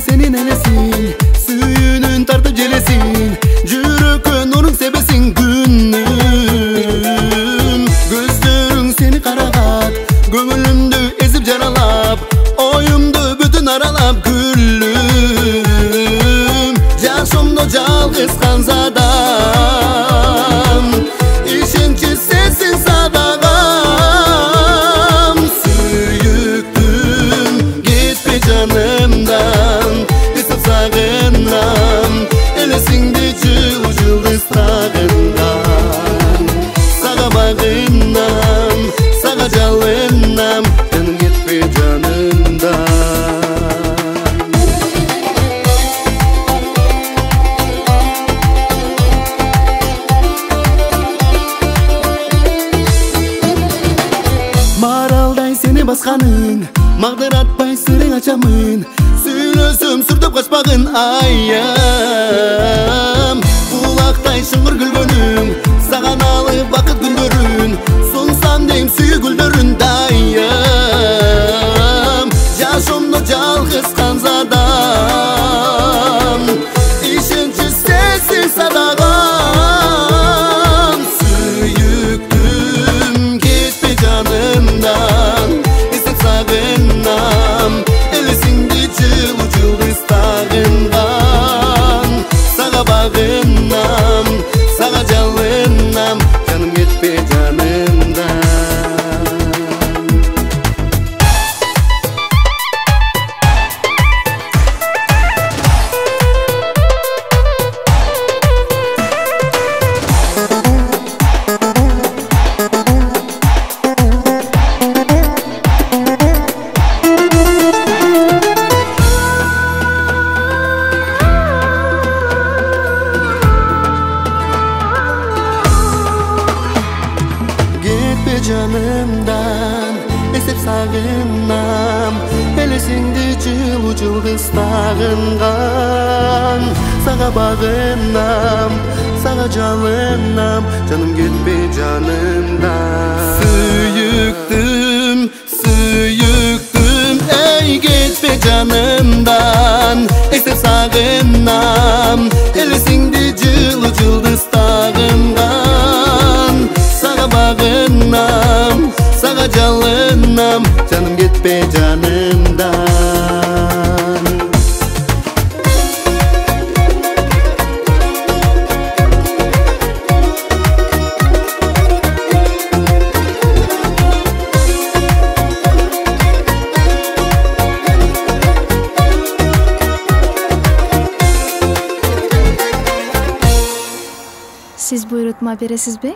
senin elesin, suyunun tartıp jelesin, жүрөккө нурun себесин күнүм. Gözlörүң seni карагат, көңүлүмдү ezip жаралап, оюмду бүтүн аралап күлүм. Жашоомдо жалгыз канзадам, ишенчи сенсиз садагам. Сүйүктүм, кетпе жанымдан, эсип сагынам, элесиңди жылдыздагындан. Сага багынам, сага жалынам, жаным кетпе жанымдан. Маралдай сени басканын, магдыратпай сырың ачамын, сүйлөсөм сүртөп качпагын айым. Булактай шыңгыр күлгөнүң, саган алып бакыт күндөрүн, сунсам дейм сүйүү гүлдөрүн дайым. Жашоомдо жалгыз канзадам, ишенчи сенсиз садагам. Сүйүктүм, кетпе жанымдан, эсип сагынам, элесиңди жылуу жылдыздагындан. Сага багынам, сага жалынам, жаным кетпе жанымдан. Жанымдан эсеп сагынам, элесиңди жылуу жылдыздагынган. Сага багынам, сага жалынам, жаным кетпе жанымдан. Сүйүктүм, сүйүктүм, эй кетпе жанымдан, эсеп сагынам, элесиңди жылуу жылдыздагынган. Сага багынам, сага жалынам, жаным кетпе жанымдан. Siz buyurutma бересизби?